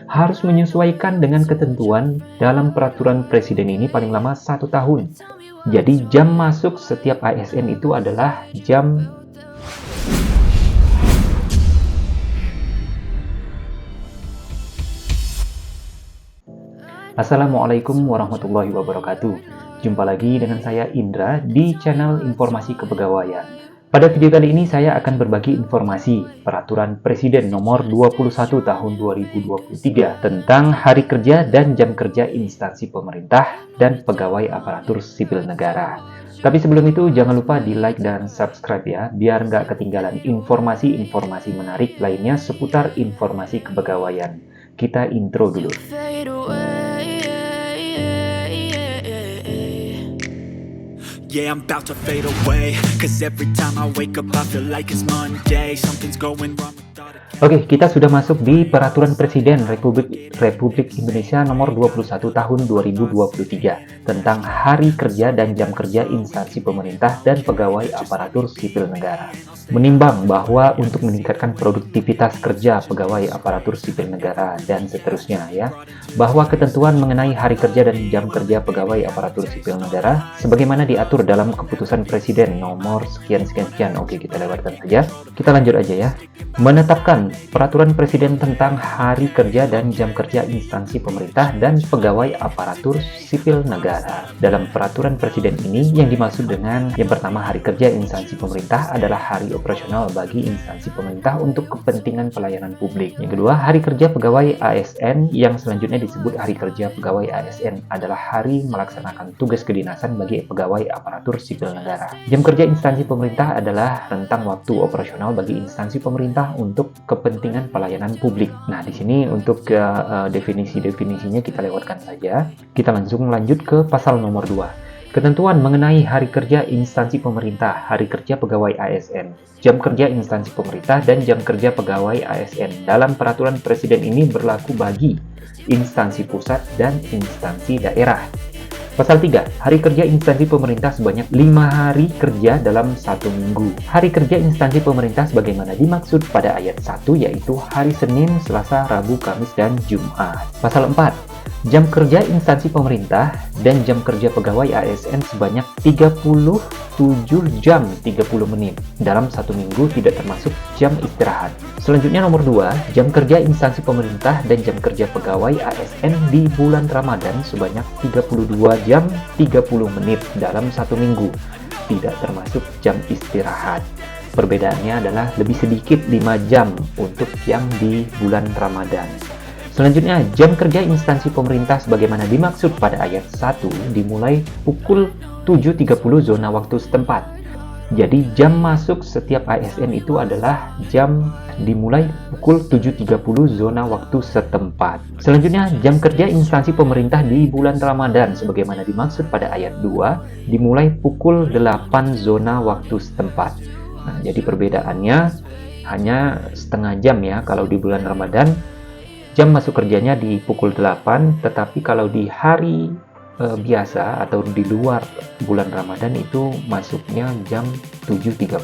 harus menyesuaikan dengan ketentuan dalam peraturan presiden ini paling lama 1 tahun. Jadi jam masuk setiap ASN itu adalah jam. Assalamualaikum warahmatullahi wabarakatuh. Jumpa lagi dengan saya Indra di channel Informasi Kepegawaian. Pada video kali ini saya akan berbagi informasi Peraturan Presiden Nomor 21 Tahun 2023 tentang hari kerja dan jam kerja instansi pemerintah dan pegawai aparatur sipil negara. Tapi sebelum itu jangan lupa di like dan subscribe ya, biar nggak ketinggalan informasi-informasi menarik lainnya seputar informasi kepegawaian. Kita intro dulu. Yeah, I'm about to fade away, cause every time I wake up I feel like it's Monday. Something's going wrong with all the... Oke, kita sudah masuk di Peraturan Presiden Republik Indonesia Nomor 21 Tahun 2023 tentang Hari Kerja dan Jam Kerja Instansi Pemerintah dan Pegawai Aparatur Sipil Negara. Menimbang bahwa untuk meningkatkan produktivitas kerja pegawai aparatur sipil negara dan seterusnya ya, bahwa ketentuan mengenai hari kerja dan jam kerja pegawai aparatur sipil negara sebagaimana diatur dalam keputusan Presiden nomor sekian-sekian. Oke, kita lewatkan saja. Kita lanjut aja ya. Menetapkan Peraturan Presiden tentang Hari Kerja dan Jam Kerja Instansi Pemerintah dan Pegawai Aparatur Sipil Negara. Dalam Peraturan Presiden ini yang dimaksud dengan yang pertama, hari kerja instansi pemerintah adalah hari operasional bagi instansi pemerintah untuk kepentingan pelayanan publik. Yang kedua, hari kerja pegawai ASN yang selanjutnya disebut hari kerja pegawai ASN adalah hari melaksanakan tugas kedinasan bagi pegawai aparatur sipil negara. Jam kerja instansi pemerintah adalah rentang waktu operasional bagi instansi pemerintah untuk kepentingan pelayanan publik. Nah, di sini untuk definisi-definisinya kita lewatkan saja. Kita langsung lanjut ke pasal nomor 2. Ketentuan mengenai hari kerja instansi pemerintah, hari kerja pegawai ASN, jam kerja instansi pemerintah, dan jam kerja pegawai ASN dalam Peraturan Presiden ini berlaku bagi instansi pusat dan instansi daerah. Pasal 3. Hari kerja instansi pemerintah sebanyak 5 hari kerja dalam 1 minggu. Hari kerja instansi pemerintah sebagaimana dimaksud pada ayat 1 yaitu hari Senin, Selasa, Rabu, Kamis, dan Jumat. Pasal 4. Jam kerja instansi pemerintah dan jam kerja pegawai ASN sebanyak 37 jam 30 menit dalam 1 minggu tidak termasuk jam istirahat. Selanjutnya nomor 2, jam kerja instansi pemerintah dan jam kerja pegawai ASN di bulan Ramadan sebanyak 32 jam 30 menit dalam 1 minggu tidak termasuk jam istirahat. Perbedaannya adalah lebih sedikit 5 jam untuk yang di bulan Ramadan. Selanjutnya, jam kerja instansi pemerintah sebagaimana dimaksud pada ayat 1 dimulai pukul 7.30 zona waktu setempat. Jadi, jam masuk setiap ASN itu adalah jam dimulai pukul 7.30 zona waktu setempat. Selanjutnya, jam kerja instansi pemerintah di bulan Ramadan sebagaimana dimaksud pada ayat 2 dimulai pukul 8 zona waktu setempat. Nah, jadi perbedaannya hanya setengah jam ya kalau di bulan Ramadan. Jam masuk kerjanya di pukul 8, tetapi kalau di hari biasa atau di luar bulan Ramadan itu masuknya jam 7.30.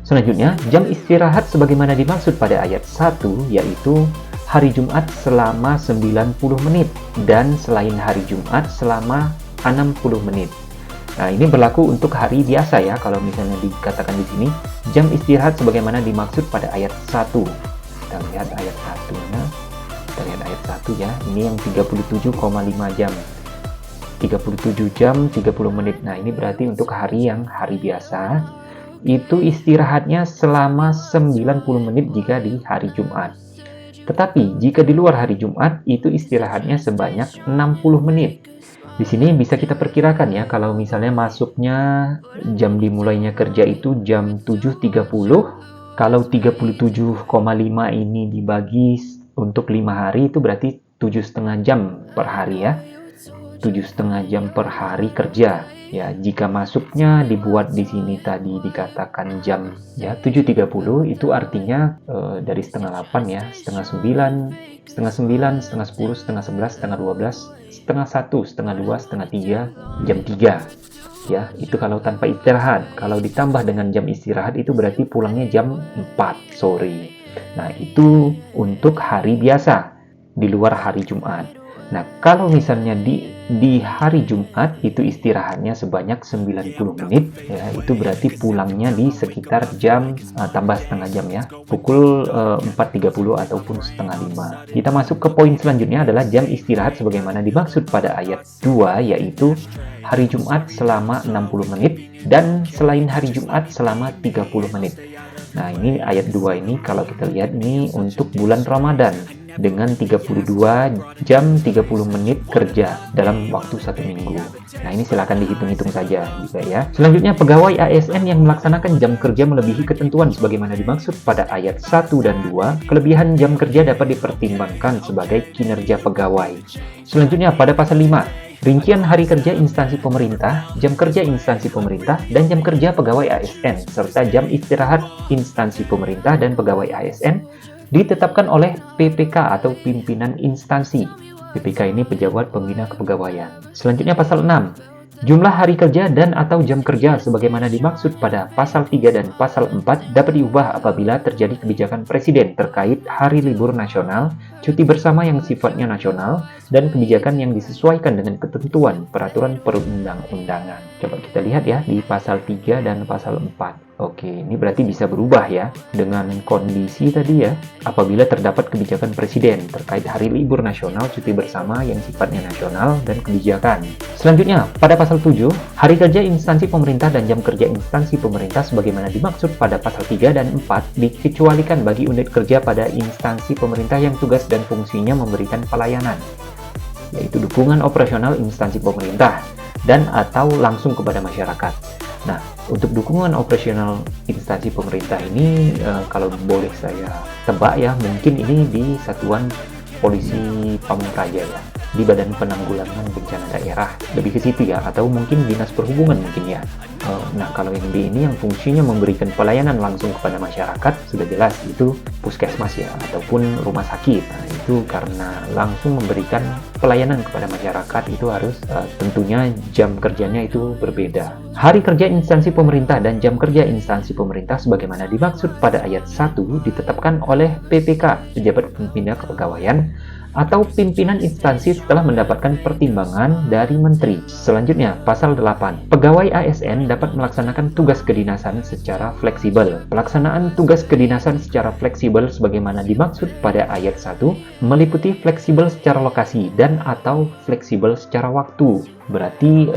Selanjutnya, jam istirahat sebagaimana dimaksud pada ayat 1 yaitu hari Jumat selama 90 menit dan selain hari Jumat selama 60 menit. Nah, ini berlaku untuk hari biasa ya kalau misalnya dikatakan di sini jam istirahat sebagaimana dimaksud pada ayat 1. Kita lihat ayat 1-nya. Kita lihat ayat 1 ya, ini yang 37,5 jam 37 jam 30 menit. Nah, ini berarti untuk hari yang hari biasa itu istirahatnya selama 90 menit jika di hari Jumat. Tetapi jika di luar hari Jumat itu istirahatnya sebanyak 60 menit. Di sini bisa kita perkirakan ya, kalau misalnya masuknya jam dimulainya kerja itu jam 7.30, kalau 37,5 ini dibagi untuk 5 hari itu berarti 7,5 jam per hari ya. 7,5 jam per hari kerja. Ya, jika masuknya dibuat di sini tadi dikatakan jam ya 7.30 itu artinya dari setengah 8 ya, setengah 9, setengah 9, setengah 10, setengah 11, setengah 12, setengah 1, setengah 2, setengah 3, jam 3. Ya, itu kalau tanpa istirahat. Kalau ditambah dengan jam istirahat itu berarti pulangnya jam 4 sore. Nah, itu untuk hari biasa. di luar hari Jumat. Nah, kalau misalnya di hari Jumat itu istirahatnya sebanyak 90 menit, ya, itu berarti pulangnya di sekitar jam tambah setengah jam ya, pukul 4.30 ataupun setengah 5. Kita masuk ke poin selanjutnya adalah jam istirahat sebagaimana dimaksud pada ayat 2, yaitu hari Jumat selama 60 menit dan selain hari Jumat selama 30 menit. Nah, ini ayat 2 ini kalau kita lihat ini untuk bulan Ramadan dengan 32 jam 30 menit kerja dalam waktu 1 minggu. Nah, ini silakan dihitung-hitung saja juga ya. Selanjutnya, pegawai ASN yang melaksanakan jam kerja melebihi ketentuan sebagaimana dimaksud pada ayat 1 dan 2, kelebihan jam kerja dapat dipertimbangkan sebagai kinerja pegawai. Selanjutnya, pada pasal 5, rincian hari kerja instansi pemerintah, jam kerja instansi pemerintah, dan jam kerja pegawai ASN, serta jam istirahat instansi pemerintah dan pegawai ASN ditetapkan oleh PPK atau pimpinan instansi. PPK ini pejabat pembina kepegawaian. Selanjutnya pasal 6. Jumlah hari kerja dan atau jam kerja sebagaimana dimaksud pada pasal 3 dan pasal 4 dapat diubah apabila terjadi kebijakan presiden terkait hari libur nasional, cuti bersama yang sifatnya nasional, dan kebijakan yang disesuaikan dengan ketentuan peraturan perundang-undangan. Coba kita lihat ya di pasal 3 dan pasal 4. Oke, ini berarti bisa berubah ya dengan kondisi tadi ya, apabila terdapat kebijakan presiden terkait hari libur nasional, cuti bersama yang sifatnya nasional, dan kebijakan. Selanjutnya, pada pasal 7, hari kerja instansi pemerintah dan jam kerja instansi pemerintah sebagaimana dimaksud pada pasal 3 dan 4 dikecualikan bagi unit kerja pada instansi pemerintah yang tugas dan fungsinya memberikan pelayanan, yaitu dukungan operasional instansi pemerintah dan atau langsung kepada masyarakat. Nah, untuk dukungan operasional instansi pemerintah ini, kalau boleh saya tebak ya, mungkin ini di Satuan Polisi Pamung Praja ya, di Badan Penanggulangan Bencana Daerah, lebih ke situ ya, atau mungkin Dinas Perhubungan mungkin ya. Nah, kalau yang di ini yang fungsinya memberikan pelayanan langsung kepada masyarakat, sudah jelas itu puskesmas ya, ataupun rumah sakit. Nah, itu karena langsung memberikan pelayanan kepada masyarakat, itu harus tentunya jam kerjanya itu berbeda. Hari kerja instansi pemerintah dan jam kerja instansi pemerintah sebagaimana dimaksud pada ayat 1 ditetapkan oleh PPK, pejabat pembina kepegawaian, atau pimpinan instansi setelah mendapatkan pertimbangan dari menteri. Selanjutnya, pasal 8. Pegawai ASN dapat melaksanakan tugas kedinasan secara fleksibel. Pelaksanaan tugas kedinasan secara fleksibel sebagaimana dimaksud pada ayat 1 meliputi fleksibel secara lokasi dan atau fleksibel secara waktu. Berarti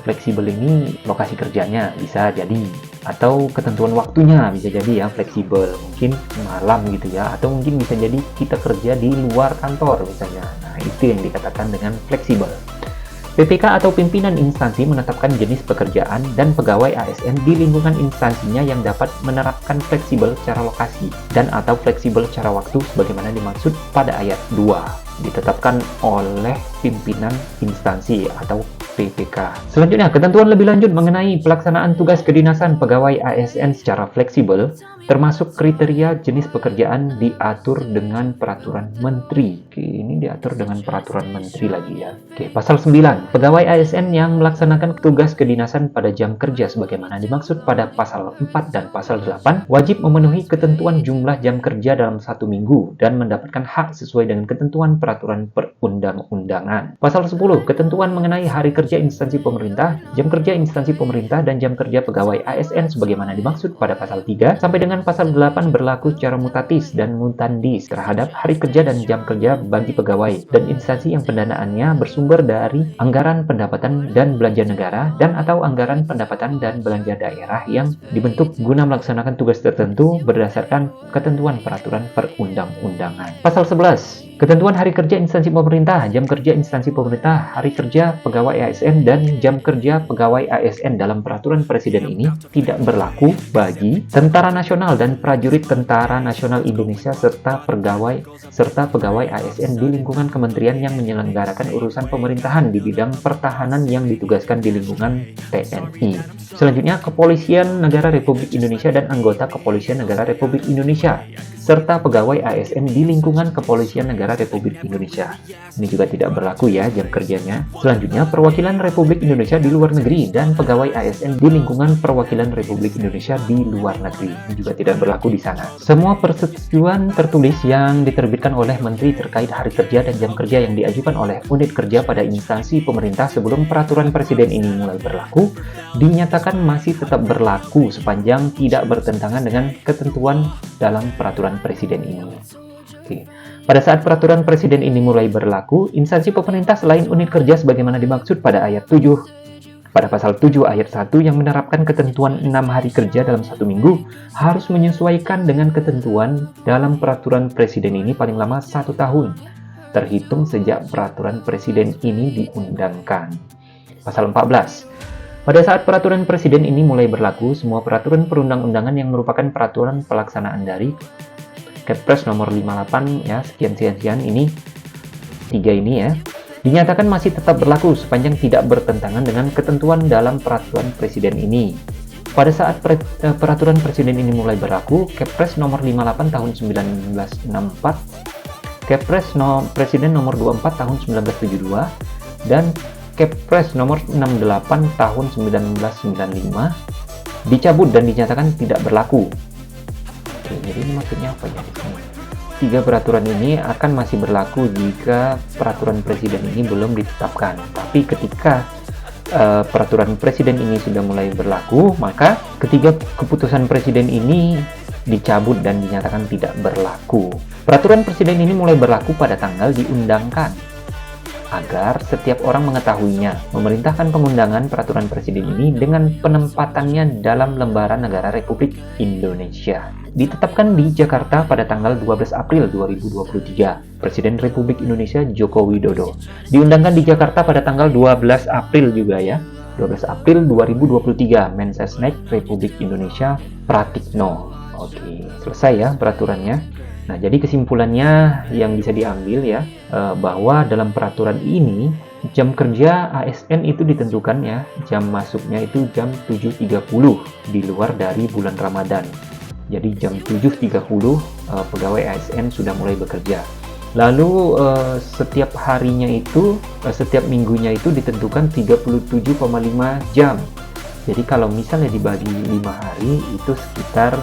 fleksibel ini lokasi kerjanya bisa jadi, atau ketentuan waktunya bisa jadi ya fleksibel, mungkin malam gitu ya, atau mungkin bisa jadi kita kerja di luar kantor misalnya. Nah, itu yang dikatakan dengan fleksibel. PPK atau pimpinan instansi menetapkan jenis pekerjaan dan pegawai ASN di lingkungan instansinya yang dapat menerapkan fleksibel secara lokasi dan atau fleksibel secara waktu sebagaimana dimaksud pada ayat 2. Ditetapkan oleh pimpinan instansi atau PPK. Selanjutnya, ketentuan lebih lanjut mengenai pelaksanaan tugas kedinasan pegawai ASN secara fleksibel, termasuk kriteria jenis pekerjaan diatur dengan peraturan menteri. Oke, ini diatur dengan peraturan menteri lagi ya. Oke, pasal 9. Pegawai ASN yang melaksanakan tugas kedinasan pada jam kerja sebagaimana dimaksud pada pasal 4 dan pasal 8 wajib memenuhi ketentuan jumlah jam kerja dalam 1 minggu dan mendapatkan hak sesuai dengan ketentuan peraturan perundang-undangan. Pasal 10. Ketentuan mengenai hari kerja instansi pemerintah, jam kerja instansi pemerintah, dan jam kerja pegawai ASN sebagaimana dimaksud pada pasal 3 sampai dengan pasal 8 berlaku secara mutatis dan mutandis terhadap hari kerja dan jam kerja bagi pegawai dan instansi yang pendanaannya bersumber dari anggaran pendapatan dan belanja negara dan atau anggaran pendapatan dan belanja daerah yang dibentuk guna melaksanakan tugas tertentu berdasarkan ketentuan peraturan perundang-undangan. Pasal 11. Ketentuan hari kerja instansi pemerintah, jam kerja instansi pemerintah, hari kerja pegawai ASN, dan jam kerja pegawai ASN dalam peraturan presiden ini tidak berlaku bagi Tentara Nasional dan prajurit Tentara Nasional Indonesia serta pegawai ASN di lingkungan kementerian yang menyelenggarakan urusan pemerintahan di bidang pertahanan yang ditugaskan di lingkungan TNI. Selanjutnya, Kepolisian Negara Republik Indonesia dan anggota Kepolisian Negara Republik Indonesia serta pegawai ASN di lingkungan Kepolisian Negara Negara Republik Indonesia. Ini juga tidak berlaku ya jam kerjanya. Selanjutnya, perwakilan Republik Indonesia di luar negeri dan pegawai ASN di lingkungan perwakilan Republik Indonesia di luar negeri. Ini juga tidak berlaku di sana. Semua persetujuan tertulis yang diterbitkan oleh Menteri terkait hari kerja dan jam kerja yang diajukan oleh unit kerja pada instansi pemerintah sebelum peraturan presiden ini mulai berlaku, dinyatakan masih tetap berlaku sepanjang tidak bertentangan dengan ketentuan dalam peraturan presiden ini. Oke. Pada saat peraturan presiden ini mulai berlaku, instansi pemerintah selain unit kerja sebagaimana dimaksud pada pasal 7 ayat 1 yang menerapkan ketentuan 6 hari kerja dalam 1 minggu harus menyesuaikan dengan ketentuan dalam peraturan presiden ini paling lama 1 tahun, terhitung sejak peraturan presiden ini diundangkan. Pasal 14. Pada saat peraturan presiden ini mulai berlaku, semua peraturan perundang-undangan yang merupakan peraturan pelaksanaan dari Kepres nomor 58 ya, sekian ini 3 ini ya, dinyatakan masih tetap berlaku sepanjang tidak bertentangan dengan ketentuan dalam peraturan presiden ini. Pada saat peraturan presiden ini mulai berlaku, Kepres nomor 58 tahun 1964, Kepres presiden nomor 24 tahun 1972, dan Kepres nomor 68 tahun 1995 dicabut dan dinyatakan tidak berlaku. Oke, jadi ini maksudnya apa ya? 3 peraturan ini akan masih berlaku jika peraturan presiden ini belum ditetapkan. Tapi ketika peraturan presiden ini sudah mulai berlaku, maka ketiga keputusan presiden ini dicabut dan dinyatakan tidak berlaku. Peraturan presiden ini mulai berlaku pada tanggal diundangkan. Agar setiap orang mengetahuinya, memerintahkan pengundangan peraturan presiden ini dengan penempatannya dalam lembaran negara Republik Indonesia. Ditetapkan di Jakarta pada tanggal 12 April 2023, Presiden Republik Indonesia Joko Widodo. Diundangkan di Jakarta pada tanggal 12 April juga ya, 12 April 2023, Mensesnek Republik Indonesia Pratikno. Oke, selesai ya peraturannya. Nah, jadi kesimpulannya yang bisa diambil ya, bahwa dalam peraturan ini jam kerja ASN itu ditentukan ya, jam masuknya itu jam 7.30 di luar dari bulan Ramadan. Jadi jam 7.30 pegawai ASN sudah mulai bekerja. Lalu setiap harinya itu, setiap minggunya itu ditentukan 37,5 jam. Jadi kalau misalnya dibagi 5 hari itu sekitar,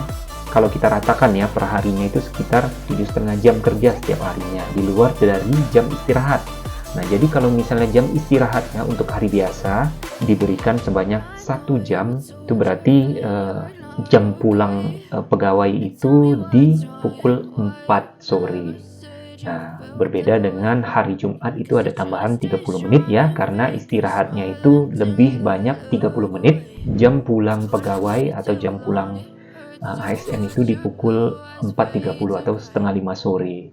kalau kita ratakan ya per harinya itu sekitar 7,5 jam kerja setiap harinya di luar dari jam istirahat. Nah, jadi kalau misalnya jam istirahatnya untuk hari biasa diberikan sebanyak 1 jam, itu berarti jam pulang pegawai itu di pukul 4 sore. Nah, berbeda dengan hari Jumat itu ada tambahan 30 menit ya, karena istirahatnya itu lebih banyak 30 menit. Jam pulang pegawai atau jam pulang ASN itu di pukul 4.30 atau setengah 5 sore.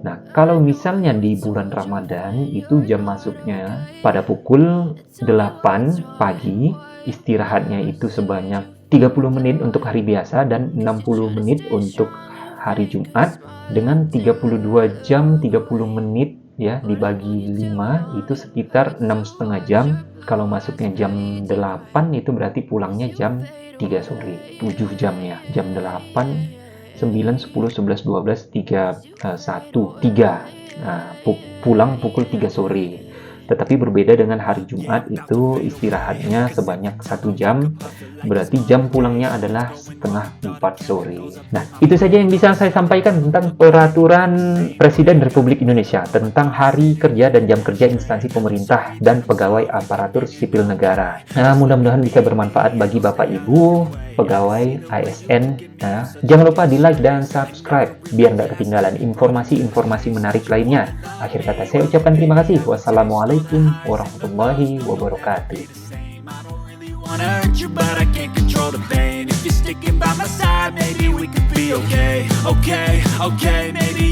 Nah, kalau misalnya di bulan Ramadan itu jam masuknya pada pukul 8 pagi, istirahatnya itu sebanyak 30 menit untuk hari biasa dan 60 menit untuk hari Jumat, dengan 32 jam 30 menit ya dibagi 5 itu sekitar 6,5 jam. Kalau masuknya jam 8 itu berarti pulangnya jam 3 sore, 7 jam ya, jam 8, 9, 10, 11, 12, 3, 1, 3. Nah, pulang pukul 3 sore. Tetapi berbeda dengan hari Jumat itu istirahatnya sebanyak 1 jam, berarti jam pulangnya adalah setengah 4 sore. Nah, itu saja yang bisa saya sampaikan tentang peraturan Presiden Republik Indonesia tentang hari kerja dan jam kerja instansi pemerintah dan pegawai aparatur sipil negara. Nah, mudah-mudahan bisa bermanfaat bagi Bapak Ibu pegawai ASN. Nah, jangan lupa di like dan subscribe biar nggak ketinggalan informasi-informasi menarik lainnya. Akhir kata saya ucapkan terima kasih. Wassalamualaikum warahmatullahi wabarakatuh. Wanna hurt you, but I can't control the pain. If you're sticking by my side, maybe we could be okay, maybe